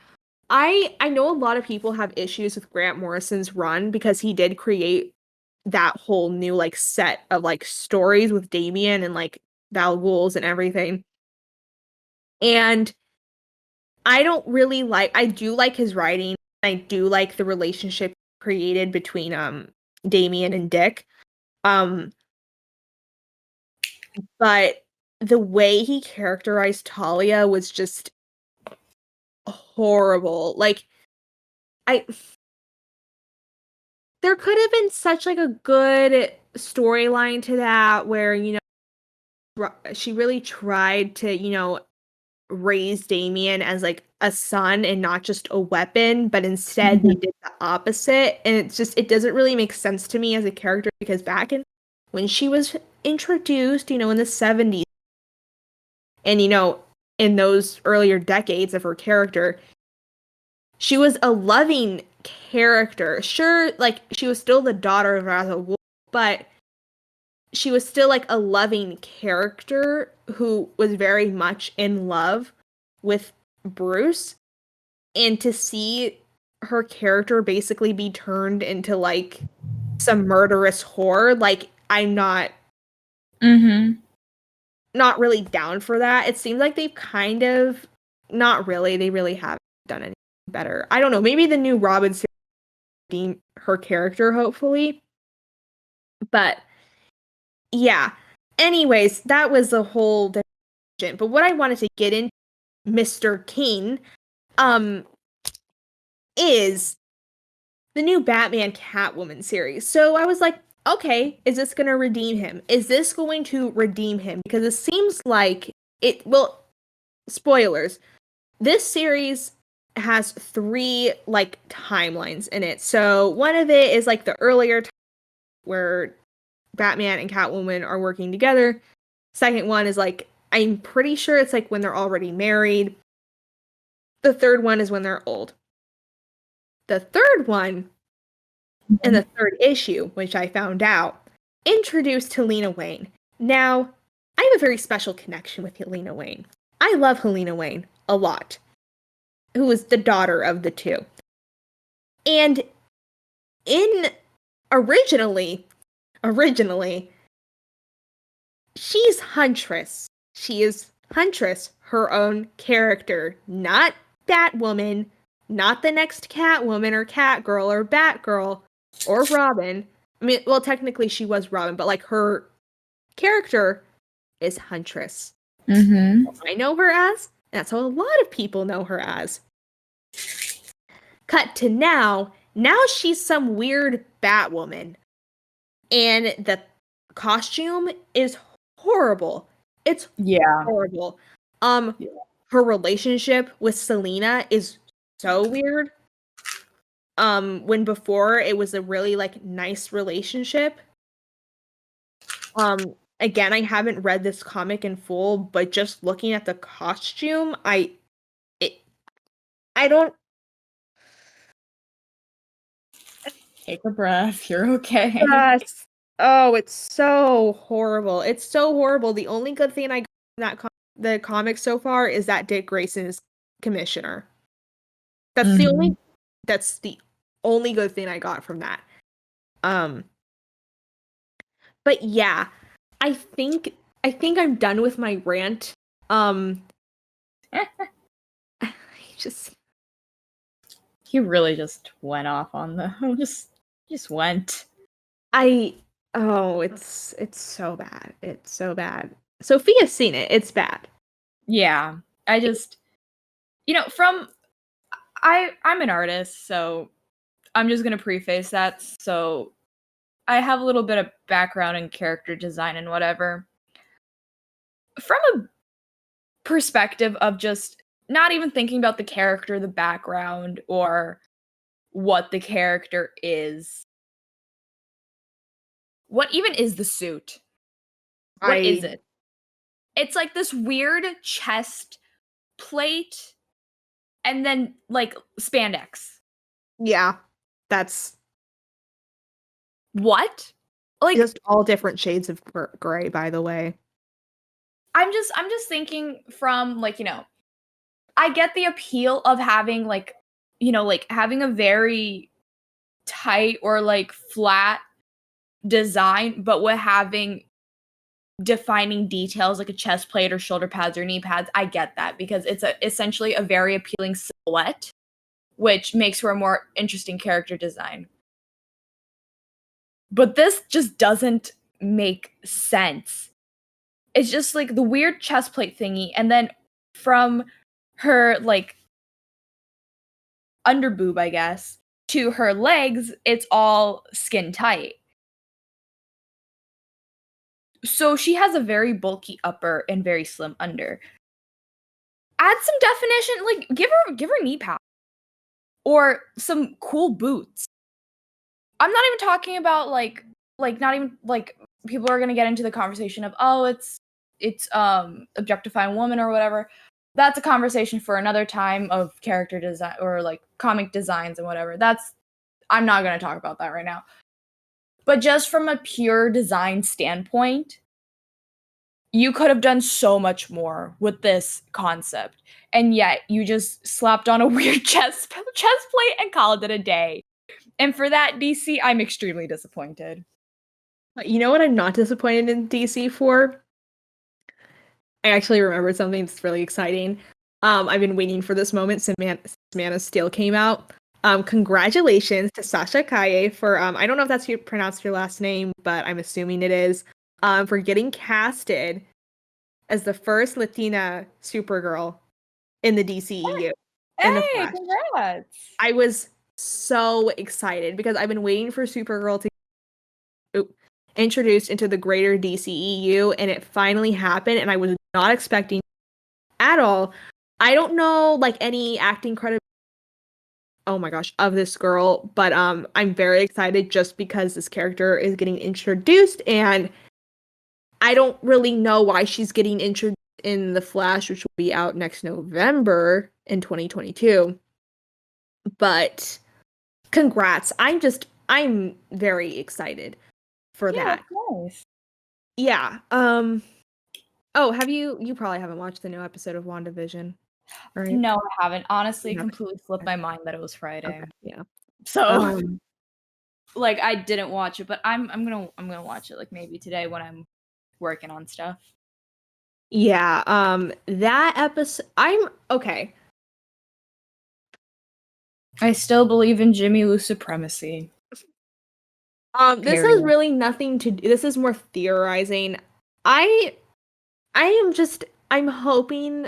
I know a lot of people have issues with Grant Morrison's run because he did create that whole new like set of like stories with Damian and like Val Ghul's and everything. And I do like his writing. I do like the relationship created between Damian and Dick. But the way he characterized Talia was just horrible. Like there could have been such like a good storyline to that where, she really tried to, raise Damian as like a son and not just a weapon, but instead they did the opposite. And it doesn't really make sense to me as a character because back when she was introduced, in the 70s and, in those earlier decades of her character, she was a loving character. Sure, like she was still the daughter of Ra's al Ghul, but she was still like a loving character who was very much in love with Bruce. And to see her character basically be turned into like some murderous whore, like I'm not really down for that. It seems like they've kind of not really, they really haven't done anything better. I don't know, maybe the new Robin series will redeem her character, hopefully. But yeah. Anyways, that was the whole tangent. But what I wanted to get into, Mr. King, is the new Batman Catwoman series. So I was like, okay, is this going to redeem him? Is this going to redeem him? Because it seems like spoilers. This series has 3 like timelines in it. So one of it is like the earlier time where Batman and Catwoman are working together. Second one is like, I'm pretty sure it's like when they're already married. The third one is when they're old. The third one, and the third issue, which I found out, introduced Helena Wayne. Now, I have a very special connection with Helena Wayne. I love Helena Wayne a lot, who is the daughter of the two. And originally, she's Huntress. She is Huntress, her own character, not Batwoman, not the next Catwoman or Catgirl or Batgirl or Robin. I mean, well, technically she was Robin, but like her character is Huntress. Mm-hmm. I know her as. That's what a lot of people know her as. Cut to now. Now she's some weird Batwoman. And the costume is horrible. It's Yeah. horrible. Yeah. Her relationship with Selena is so weird. When before it was a really like nice relationship. Again, I haven't read this comic in full, but just looking at the costume, it I don't Take a breath. You're okay. Yes. Oh, it's so horrible. It's so horrible. The only good thing I got from the comic so far is that Dick Grayson is commissioner. That's the only Mhm. that's the only good thing I got from that. Um, but yeah, I think I'm done with my rant. I just He really just went off on the just went. I oh, it's so bad. It's so bad. Sophia's seen it. It's bad. Yeah. I just from I'm an artist, so I'm just gonna preface that. So I have a little bit of background in character design and whatever. From a perspective of just not even thinking about the character, the background, or what the character is. What even is the suit? What is I it? It's like this weird chest plate and then like spandex. yeah, that's What? Like just all different shades of gray, by the way. I'm just thinking from like, I get the appeal of having like, like having a very tight or like flat design, but with having defining details like a chest plate or shoulder pads or knee pads. I get that because it's essentially a very appealing silhouette, which makes for a more interesting character design. But this just doesn't make sense. It's just like the weird chest plate thingy, and then from her like underboob, I guess, to her legs, it's all skin tight. So she has a very bulky upper and very slim under. Add some definition, like give her knee pads or some cool boots. I'm not even talking about like not even like people are gonna get into the conversation of oh it's objectifying women or whatever. That's a conversation for another time of character design or like comic designs and whatever. I'm not gonna talk about that right now. But just from a pure design standpoint, you could have done so much more with this concept. And yet you just slapped on a weird chest plate and called it a day. And for that, DC, I'm extremely disappointed. You know what I'm not disappointed in DC for? I actually remembered something that's really exciting. I've been waiting for this moment since Man of Steel came out. Congratulations to Sasha Kaye for I don't know if that's how you pronounce your last name, but I'm assuming it is. For getting casted as the first Latina Supergirl in the DCEU in the Hey, Flash. congrats. I was so excited because I've been waiting for Supergirl to introduced into the greater DCEU, and it finally happened, and I was not expecting at all. I don't know like any acting credit, oh my gosh, of this girl, but I'm very excited just because this character is getting introduced, and I don't really know why she's getting introduced in The Flash, which will be out next November in 2022. But congrats. I'm very excited for Yeah, that. that's nice. Yeah. Oh, you probably haven't watched the new episode of WandaVision, right? No, I haven't. Honestly, it You completely slipped haven't. my mind that it was Okay, Friday. yeah. So, Um, like I didn't watch it, but I'm gonna watch it like maybe today when I'm working on stuff. Yeah, that episode I'm okay. I still believe in Jimmy Lou supremacy. This has Period. really nothing to do. This is more theorizing. I I am just I'm hoping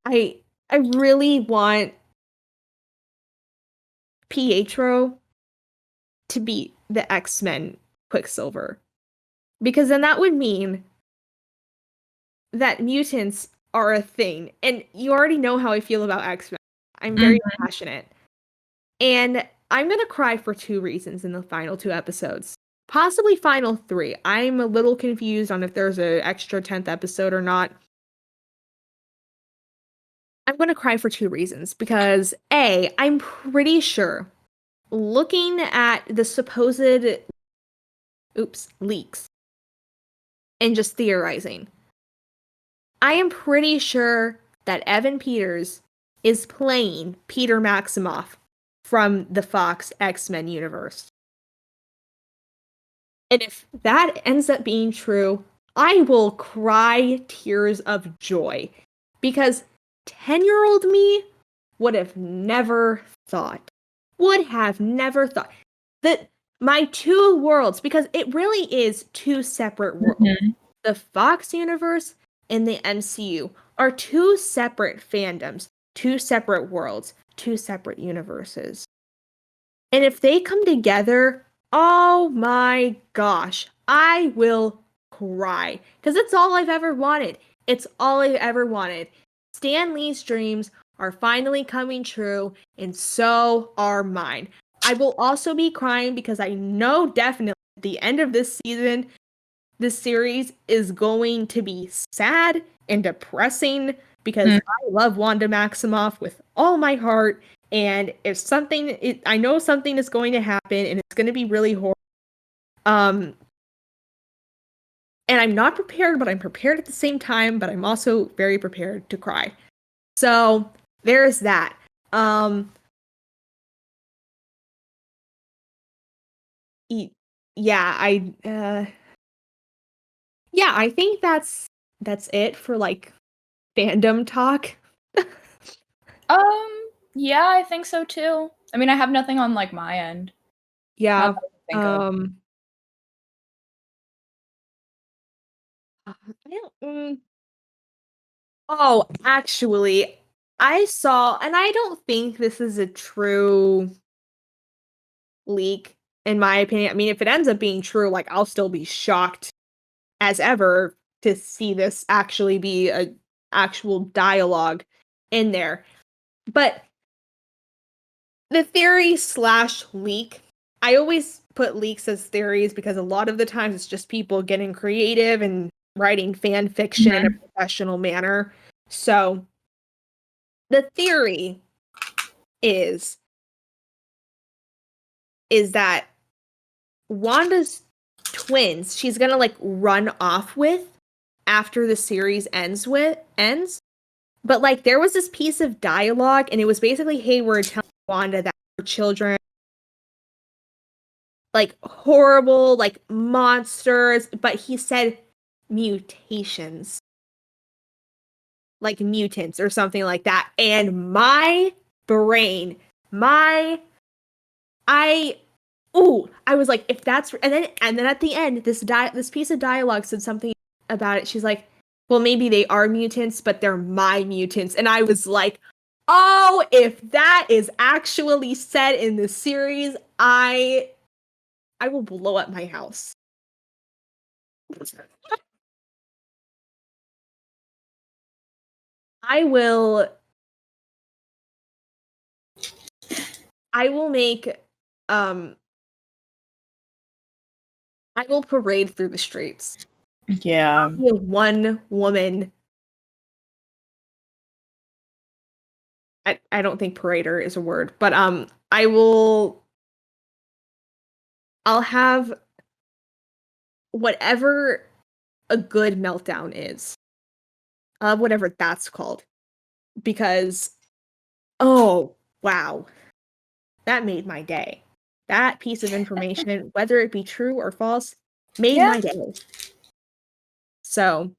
I really want Pietro to be the X-Men Quicksilver. Because then that would mean that mutants are a thing. And you already know how I feel about X-Men. I'm very passionate. And I'm going to cry for two reasons in the final two episodes. Possibly final three. I'm a little confused on if there's an extra 10th episode or not. I'm going to cry for two reasons. Because, A, I'm pretty sure, looking at the supposed, leaks, and just theorizing, I am pretty sure that Evan Peters is playing Peter Maximoff from the Fox X-Men universe. And if that ends up being true, I will cry tears of joy. Because 10-year-old me would have never thought, that my two worlds, because it really is two separate worlds. The Fox universe and the MCU are two separate fandoms, two separate worlds, two separate universes. And if they come together, oh my gosh, I will cry. Because it's all I've ever wanted. It's all I've ever wanted. Stan Lee's dreams are finally coming true, and so are mine. I will also be crying because I know definitely at the end of this season, this series is going to be sad and depressing because I love Wanda Maximoff with all my heart. And if I know something is going to happen and it's going to be really horrible. And I'm not prepared, but I'm prepared at the same time, but I'm also very prepared to cry. So there's that. Yeah, I think that's it for like fandom talk. Yeah, I think so too. I mean, I have nothing on like my end. Yeah. Not that I can think of. I Oh, actually, I saw, and I don't think this is a true leak, in my opinion. I mean, if it ends up being true, like, I'll still be shocked as ever to see this actually be a actual dialogue in there. But the theory slash leak, I always put leaks as theories because a lot of the times it's just people getting creative and writing fan fiction in a professional manner. So the theory is that Wanda's twins she's gonna like run off with after the series ends. But like there was this piece of dialogue and it was basically Hayward telling Wanda that her children like horrible, like monsters, but he said mutations. Like mutants or something like that. And my brain, my I I was like, if that's and then at the end, this piece of dialogue said something about it. She's like, well, maybe they are mutants, but they're my mutants. And I was like, oh, if that is actually said in the series, I will blow up my house. I will make I will parade through the streets. Yeah. I'll be a one woman. I don't think parader is a word, but I'll have whatever a good meltdown is. Whatever that's called. Because oh wow. That made my day. That piece of information, whether it be true or false, made Yeah. my day. So,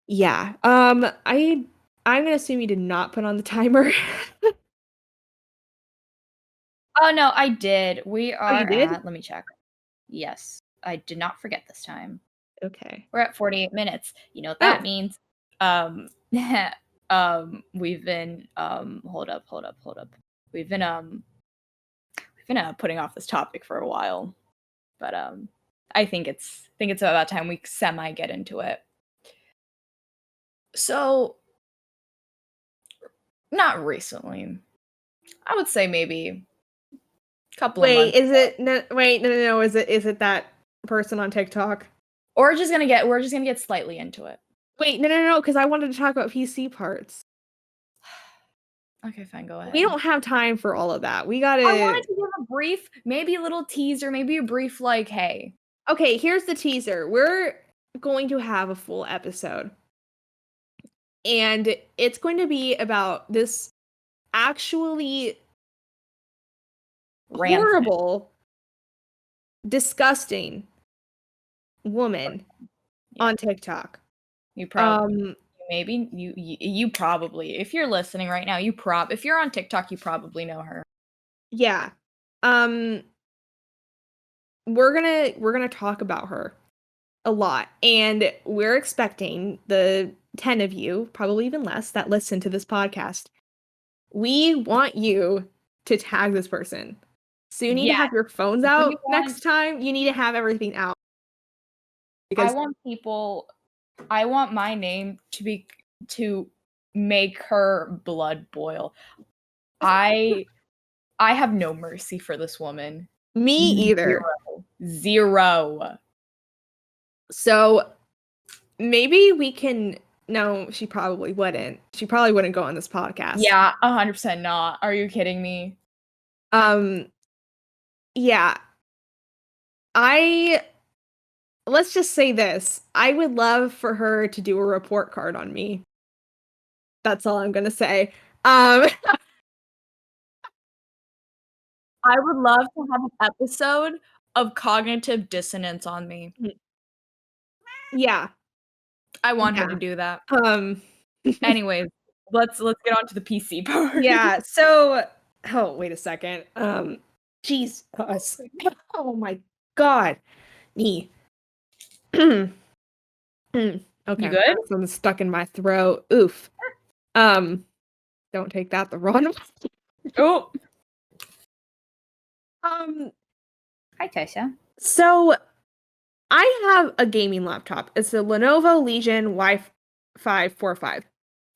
yeah. I'm gonna assume you did not put on the timer. Oh no, I did. We Oh, you are did? at, let me check. Yes, I did not forget this time. Okay. We're at 48 minutes. You know what Oh. that means? We've been hold up. We've been putting off this topic for a while. But I think it's about time we semi get into it. So, not recently. I would say maybe a couple of Wait, months. is it no wait, no, is it that person on TikTok? Or we're just gonna get slightly into it. Wait, no, because I wanted to talk about PC parts. Okay, fine, go ahead. We don't have time for all of that. We I gotta wanted to give a brief, maybe a little teaser, maybe a brief like, hey. Okay, here's the teaser. We're going to have a full episode. And it's going to be about this actually Rancid. horrible, disgusting woman on TikTok. You probably you probably, if you're listening right now, if you're on TikTok, you probably know her. Yeah. We're gonna talk about her a lot, and we're expecting the 10 of you, probably even less, that listen to this podcast. We want you to tag this person. So you need to have your phones out next time. You need to have everything out. Because I want my name to make her blood boil. I have no mercy for this woman. Me either. Zero. So maybe we can. No, she probably wouldn't. She probably wouldn't go on this podcast. Yeah, 100% not. Are you kidding me? Yeah. Let's just say this. I would love for her to do a report card on me. That's all I'm gonna say. I would love to have an episode of cognitive dissonance on me. Yeah. I want her to do that. Anyways, let's get on to the PC part. Yeah, so wait a second. Jeez. Oh my god. Me. Okay. You good? Something's stuck in my throat. Oof. Don't take that the wrong way. Oh. Hi, Tesha. So I have a gaming laptop. It's a Lenovo Legion Wi-Fi 4.5.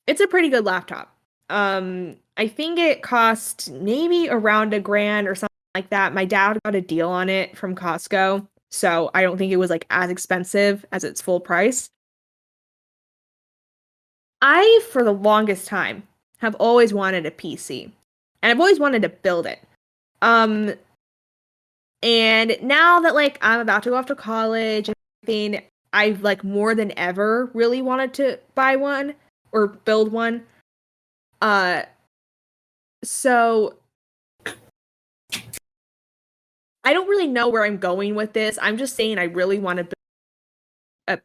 It's a pretty good laptop. I think it cost maybe around $1,000 or something like that. My dad got a deal on it from Costco, so I don't think it was like as expensive as its full price. I, for the longest time, have always wanted a PC, and I've always wanted to build it. And now that like I'm about to go off to college and everything, I've like more than ever really wanted to buy one or build one. So I don't really know where I'm going with this. I'm just saying I really want to build a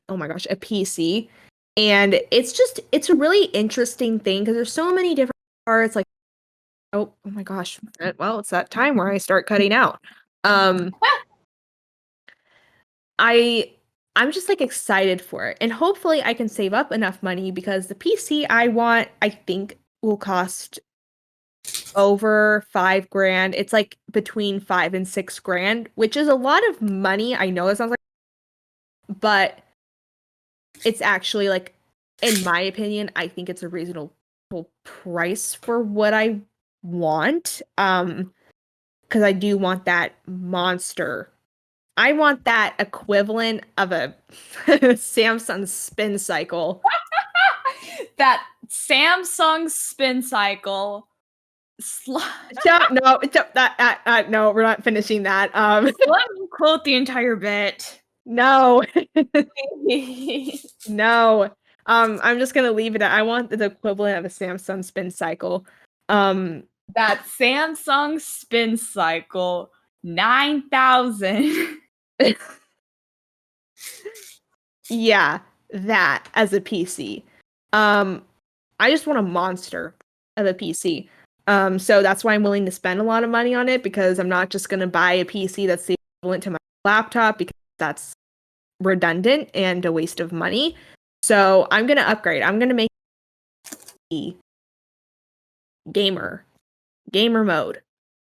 PC. And it's a really interesting thing because there's so many different parts. Like, oh my gosh. Well, it's that time where I start cutting out. I'm just like excited for it. And hopefully I can save up enough money because the PC I want, I think will cost over $5,000. It's like between 5 and 6 grand, which is a lot of money. I know it sounds like, but it's actually like, in my opinion, I think it's a reasonable price for what I want. Because I do want that monster. I want that equivalent of a Samsung spin cycle. That Samsung spin cycle. No, we're not finishing that. Let me quote the entire bit. No. No. I'm just gonna leave it at I want the equivalent of a Samsung spin cycle. That Samsung spin cycle 9,000. Yeah, that as a PC. I just want a monster of a PC. So that's why I'm willing to spend a lot of money on it because I'm not just gonna buy a PC that's the equivalent to my laptop because that's redundant and a waste of money. So I'm gonna upgrade. I'm gonna make a gamer mode.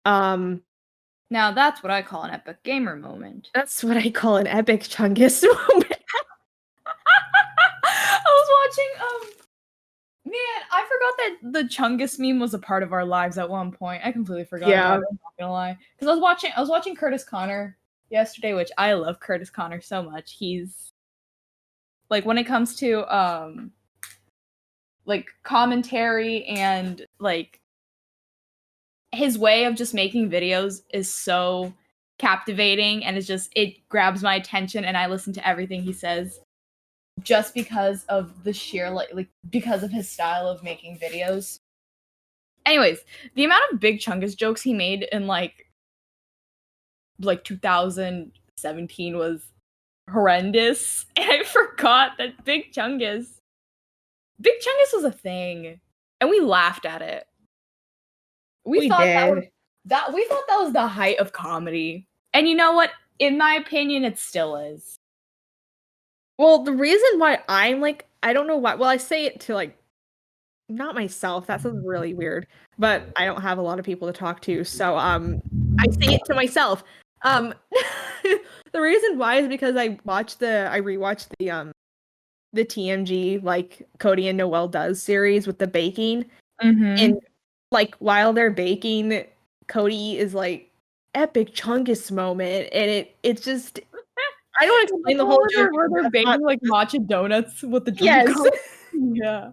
Now that's what I call an epic gamer moment. That's what I call an epic chungus moment. I was watching man, I forgot that the Chungus meme was a part of our lives at one point. I completely forgot about it, I'm not gonna lie. Because I was watching Curtis Connor yesterday, which I love Curtis Connor so much. He's like when it comes to like commentary and like his way of just making videos is so captivating and it grabs my attention and I listen to everything he says just because of the sheer like because of his style of making videos. Anyways, the amount of Big Chungus jokes he made in like 2017 was horrendous. And I forgot that Big Chungus was a thing. And we laughed at it. We thought did. that was the height of comedy. And you know what? In my opinion, it still is. Well, the reason why I'm like, I don't know why. Well, I say it to like, not myself. That sounds really weird, but I don't have a lot of people to talk to, so I say it to myself. Um, the reason why is because I rewatched the TMG like Cody and Noelle does series with the baking, and like while they're baking, Cody is like epic chungus moment, and it's just I don't explain the whole joke. Where they're baking like matcha donuts with the drum Yes. cup. Yeah.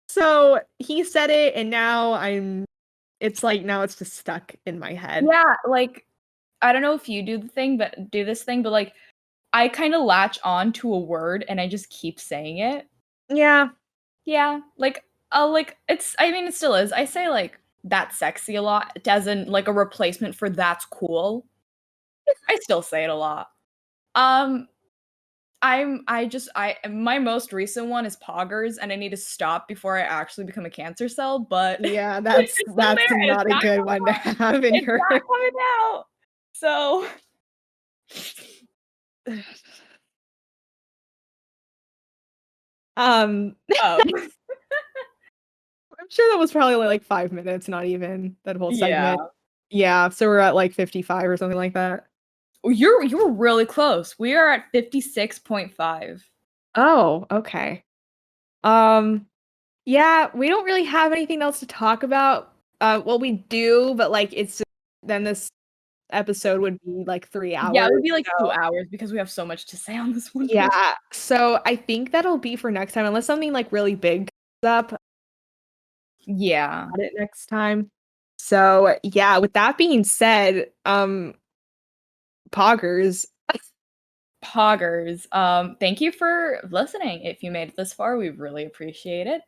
So he said it, and now now it's just stuck in my head. Yeah, like I don't know if you do this thing, but like I kind of latch on to a word and I just keep saying it. Yeah. Yeah, like it's I mean it still is. I say like that's sexy a lot as in like a replacement for that's cool. I still say it a lot. Um my most recent one is poggers and I need to stop before I actually become a cancer cell, but Yeah, it's that's still there and not a good one to have in it's your not coming out. So um um I'm sure that was probably only like 5 minutes, not even that whole yeah. segment. Yeah, so we're at like 55 or something like that. You were really close. We are at 56.5. Oh, okay. Um, yeah, we don't really have anything else to talk about. Well, we do, but like it's just, then this episode would be like 3 hours. Yeah, it would be like So 2 hours because we have so much to say on this one. yeah, so I think that'll be for next time, unless something like really big comes up. Yeah. At it next time. So yeah, with that being said, poggers. Poggers. Thank you for listening. If you made it this far, we really appreciate it.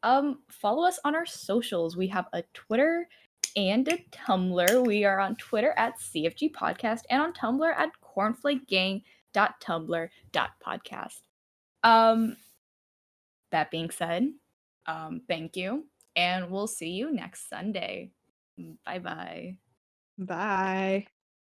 Follow us on our socials. We have a Twitter and a Tumblr. We are on Twitter at CFG Podcast and on Tumblr at cornflakegang.tumblr.podcast. That being said, thank you, and we'll see you next Sunday. Bye-bye. Bye.